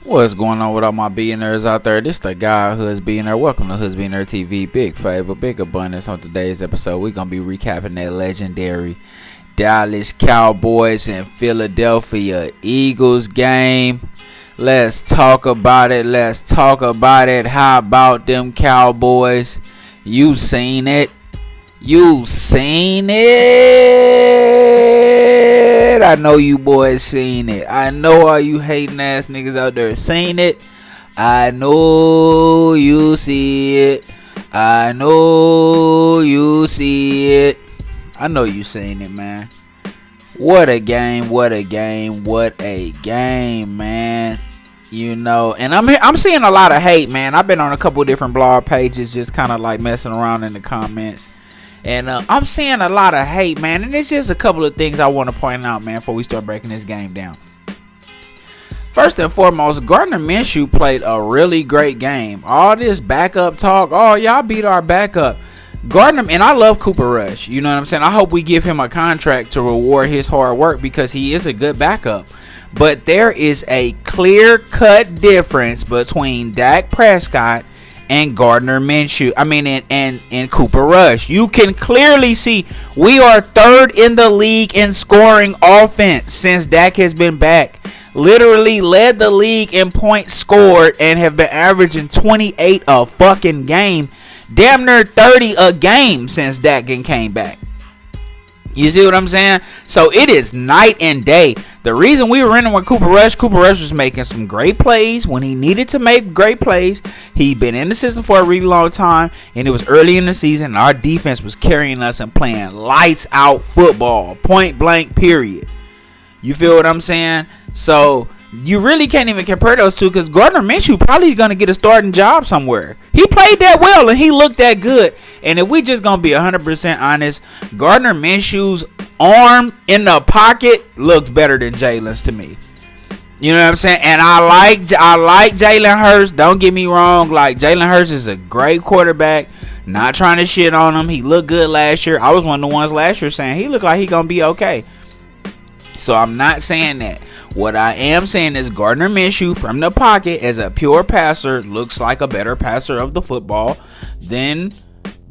What's going on with all my billionaires out there? This the guy Hoods Billionaire. Welcome to Hoods Billionaire TV. Big favor, big abundance. On today's episode, we're gonna be recapping that legendary Dallas Cowboys and Philadelphia Eagles game. Let's talk about it. How about them Cowboys? You seen it. I know you boys seen it. I know all you hating ass niggas out there seen it. I know you see it. I know you seen it, man. What a game, man. You know, and I'm seeing a lot of hate, man. I've been on a couple of different blog pages just kind of like messing around in the comments. And I'm seeing a lot of hate, man. And it's just a couple of things I want to point out, man, before we start breaking this game down. First and foremost, Gardner Minshew played a really great game. All this backup talk, oh, y'all beat our backup. Gardner, and I love Cooper Rush. You know what I'm saying? I hope we give him a contract to reward his hard work because he is a good backup. But there is a clear-cut difference between Dak Prescott and Gardner Minshew. And Cooper Rush. You can clearly see we are third in the league in scoring offense since Dak has been back. Literally led the league in points scored and have been averaging 28 a fucking game. Damn near 30 a game since Dak came back. You see what I'm saying? So it is night and day. The reason we were running with Cooper Rush was making some great plays when he needed to make great plays. He'd been in the system for a really long time, and it was early in the season, and our defense was carrying us and playing lights out football, point blank, period. You feel what I'm saying? So you really can't even compare those two because Gardner Minshew probably going to get a starting job somewhere. He played that well and he looked that good. And if we just going to be 100% honest, Gardner Minshew's arm in the pocket looks better than Jalen's to me. You know what I'm saying? And I like Jalen Hurts. Don't get me wrong. Like, Jalen Hurts is a great quarterback. Not trying to shit on him. He looked good last year. I was one of the ones last year saying he looked like he going to be okay. So I'm not saying that. What I am saying is Gardner Minshew from the pocket as a pure passer looks like a better passer of the football than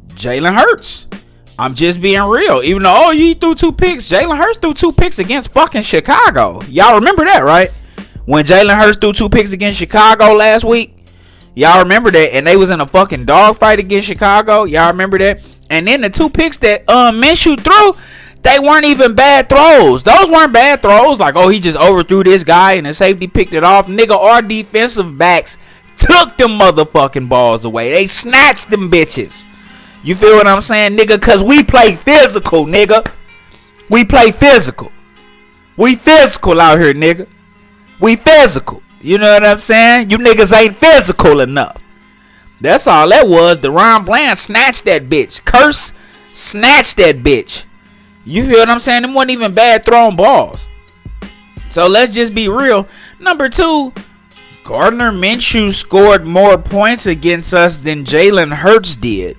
Jalen Hurts. I'm just being real. Even though, you threw 2 picks. Jalen Hurts threw 2 picks against fucking Chicago. Y'all remember that, right? When Jalen Hurts threw 2 picks against Chicago last week. Y'all remember that? And they was in a fucking dogfight against Chicago. Y'all remember that? And then the 2 picks that Minshew threw, they weren't even bad throws. Those weren't bad throws. Like, oh, he just overthrew this guy and the safety picked it off. Nigga, our defensive backs took them motherfucking balls away. They snatched them bitches. You feel what I'm saying, nigga? Because we play physical, nigga. We play physical. We physical out here, nigga. We physical. You know what I'm saying? You niggas ain't physical enough. That's all that was. DeRon Bland snatched that bitch. Curse snatched that bitch. You feel what I'm saying? Them wasn't even bad thrown balls. So let's just be real. Number 2, Gardner Minshew scored more points against us than Jalen Hurts did.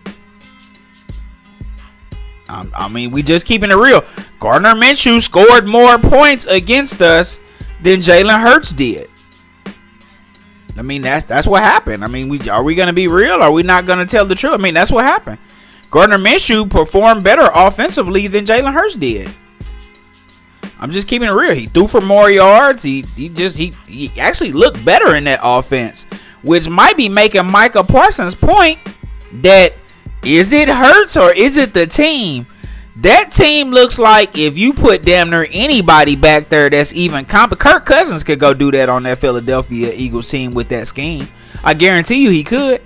We just keeping it real. Gardner Minshew scored more points against us than Jalen Hurts did. That's what happened. Are we going to be real? Are we not going to tell the truth? That's what happened. Gardner Minshew performed better offensively than Jalen Hurts did. I'm just keeping it real. He threw for more yards. He actually looked better in that offense, which might be making Micah Parsons' point that is it Hurts or is it the team? That team looks like if you put damn near anybody back there that's even competent. Kirk Cousins could go do that on that Philadelphia Eagles team with that scheme. I guarantee you he could.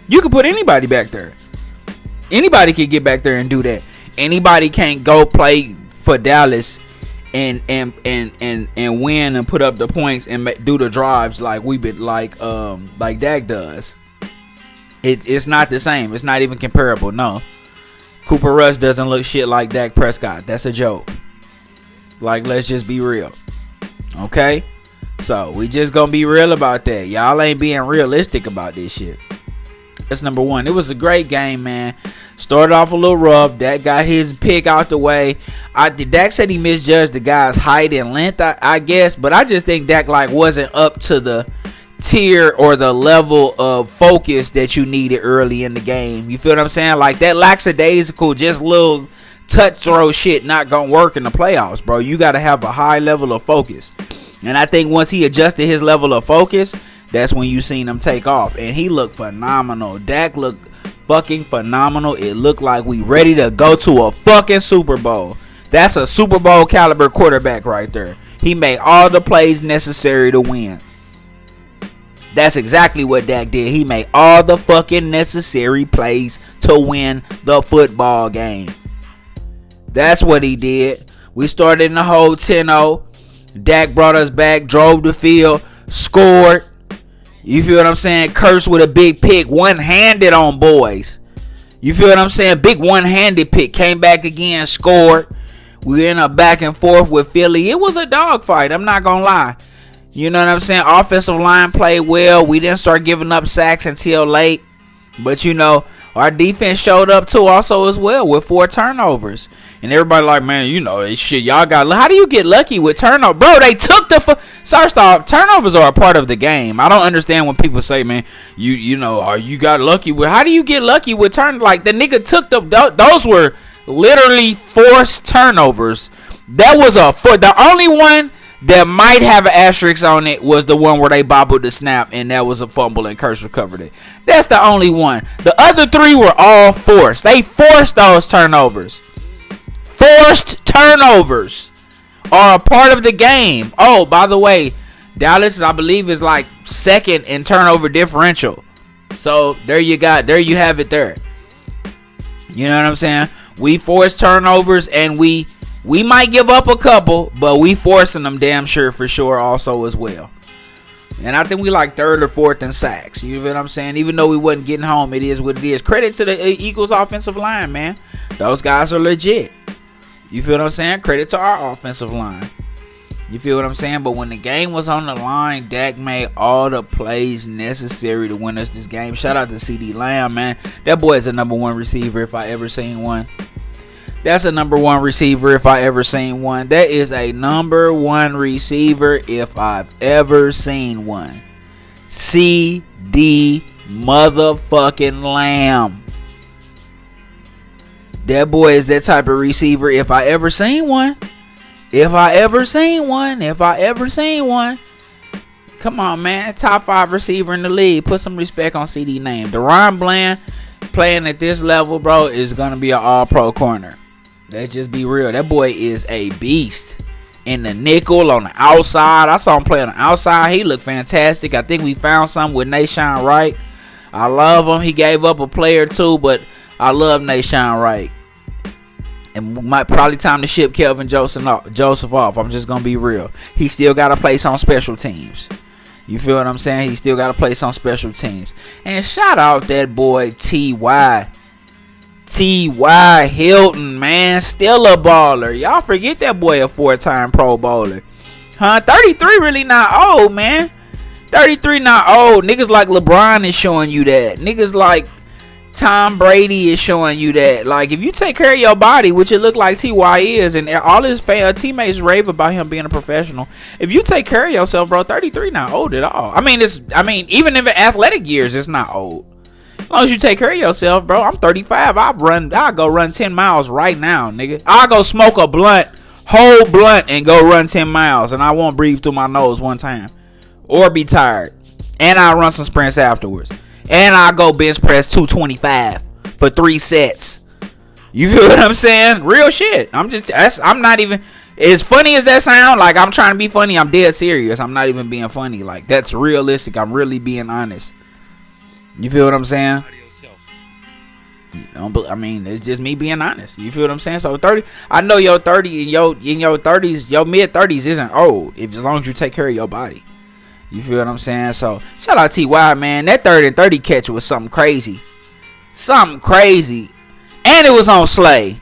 You could put anybody back there. Anybody can get back there and do that. Anybody can't go play for Dallas and win and put up the points and do the drives like like Dak does. It's not the same. It's not even comparable. No, Cooper Rush doesn't look shit like Dak Prescott. That's a joke. Like, let's just be real. Okay, so we just gonna be real about that. Y'all ain't being realistic about this shit. That's number 1. It was a great game, man. Started off a little rough. Dak got his pick out the way. Dak said he misjudged the guy's height and length, I guess. But I just think Dak wasn't up to the tier or the level of focus that you needed early in the game. You feel what I'm saying? Like that lackadaisical, just little touch throw shit not gonna work in the playoffs, bro. You gotta have a high level of focus. And I think once he adjusted his level of focus, that's when you seen him take off. And he looked phenomenal. Dak looked fucking phenomenal. It looked like we ready to go to a fucking Super Bowl. That's a Super Bowl caliber quarterback right there. He made all the plays necessary to win. That's exactly what Dak did. He made all the fucking necessary plays to win the football game. That's what he did. We started in the hole 10-0. Dak brought us back, drove the field, scored. You feel what I'm saying? Curse with a big pick, one-handed on boys. You feel what I'm saying? Big one-handed pick. Came back again, scored. We ended up back and forth with Philly. It was a dogfight. I'm not going to lie. You know what I'm saying? Offensive line played well. We didn't start giving up sacks until late. But, you know, our defense showed up too also as well with 4 turnovers. And everybody like, man, you know, shit, y'all got... How do you get lucky with turnovers? Bro, they took the... First off, turnovers are a part of the game. I don't understand when people say, man, you know, you got lucky with... How do you get lucky with turnovers? Like, the nigga took the... Those were literally forced turnovers. That was the only one that might have an asterisk on it was the one where they bobbled the snap and that was a fumble and Curse recovered it. That's the only one. The other 3 were all forced. They forced those turnovers. Forced turnovers are a part of the game. Oh, by the way, Dallas, I believe, is like second in turnover differential. So there you have it there. You know what I'm saying? We force turnovers and we might give up a couple, but we forcing them damn sure for sure also as well. And I think we like 3rd or 4th in sacks. You know what I'm saying? Even though we wasn't getting home, it is what it is. Credit to the Eagles offensive line, man. Those guys are legit. You feel what I'm saying? Credit to our offensive line. You feel what I'm saying? But when the game was on the line, Dak made all the plays necessary to win us this game. Shout out to CD Lamb, man. That boy is a number 1 receiver if I ever seen one. That's a number 1 receiver if I ever seen one. That is a number 1 receiver if I've ever seen one. CD motherfucking Lamb. That boy is that type of receiver if I ever seen one. If I ever seen one. Come on, man. Top 5 receiver in the league. Put some respect on CD name. Deron Bland playing at this level, bro, is going to be an all-pro corner. Let's just be real. That boy is a beast. In the nickel, on the outside. I saw him play on the outside. He looked fantastic. I think we found something with Nashawn Wright. I love him. He gave up a player too, but I love Nashawn Wright. And might probably time to ship Kelvin Joseph off. I'm just going to be real. He still got a place on special teams. You feel what I'm saying? He still got a place on special teams. And shout out that boy T.Y. T.Y. Hilton, man. Still a baller. Y'all forget that boy a 4-time Pro Bowler. 33 really not old, man. 33 not old. Niggas like LeBron is showing you that. Niggas like Tom Brady is showing you that. Like, if you take care of your body, which it look like T.Y. is, and all his teammates rave about him being a professional. If you take care of yourself, bro, 33 not old at all. I mean, even in the athletic years, it's not old. As long as you take care of yourself, bro. I'm 35. I'll go run 10 miles right now, nigga. I'll go smoke a whole blunt, and go run 10 miles, and I won't breathe through my nose one time. Or be tired. And I'll run some sprints afterwards. And I'll go bench press 225 for 3 sets. You feel what I'm saying? Real shit. I'm not even, as funny as that sound, like I'm trying to be funny, I'm dead serious. I'm not even being funny. Like, that's realistic. I'm really being honest. You feel what I'm saying? I mean, it's just me being honest. You feel what I'm saying? So 30, I know your 30 in your 30s, your mid 30s isn't old as long as you take care of your body. You feel what I'm saying? So shout out T.Y., man. That 3rd and 30 catch was something crazy. Something crazy. And it was on Slay.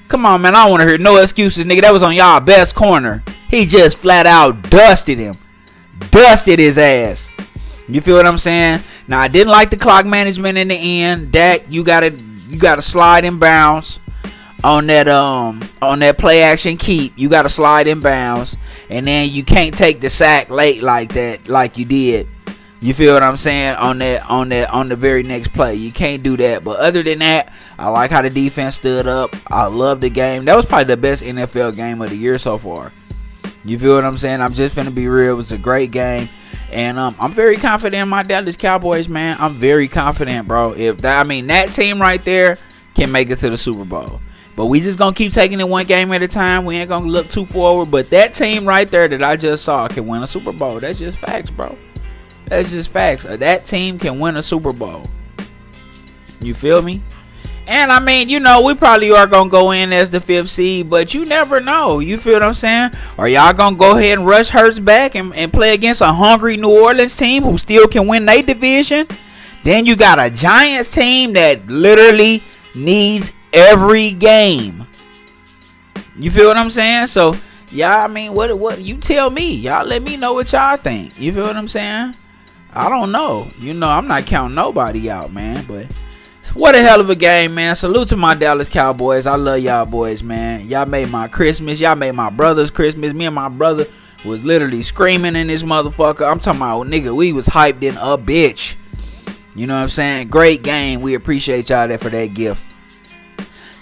Come on, man. I don't want to hear no excuses, nigga. That was on y'all best corner. He just flat out dusted him. Dusted his ass. You feel what I'm saying? Now, I didn't like the clock management in the end. Dak, you gotta slide in bounds on that play action keep. You gotta slide in bounds, and then you can't take the sack late like that, like you did You feel what I'm saying? On the very next play. You can't do that. But other than that, I like how the defense stood up. I love the game. That was probably the best NFL game of the year so far. You feel what I'm saying? I'm just finna be real. It was a great game. And I'm very confident in my Dallas Cowboys, man. I'm very confident, bro. That team right there can make it to the Super Bowl. But we just gonna keep taking it one game at a time. We ain't gonna look too forward. But that team right there that I just saw can win a Super Bowl. That's just facts, bro. That's just facts. That team can win a Super Bowl. You feel me? And I mean, we probably are going to go in as the 5th seed, but you never know. You feel what I'm saying? Are y'all going to go ahead and rush Hurts back and play against a hungry New Orleans team who still can win their division? Then you got a Giants team that literally needs every game. You feel what I'm saying? So, y'all, I mean, what you tell me. Y'all let me know what y'all think. You feel what I'm saying? I don't know. I'm not counting nobody out, man. But what a hell of a game, man. Salute to my Dallas Cowboys. I love y'all boys, man. Y'all made my Christmas. Y'all made my brother's Christmas. Me and my brother was literally screaming in this motherfucker. I'm talking about, nigga, we was hyped in a bitch. You know what I'm saying? Great game. We appreciate y'all for that gift.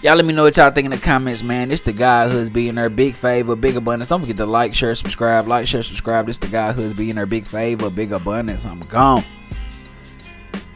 Y'all let me know what y'all think in the comments, man. This the guy who's being there. Big favor, big abundance. Don't forget to like, share, subscribe. Like, share, subscribe. This the guy who's being there. Big favor, big abundance. I'm gone.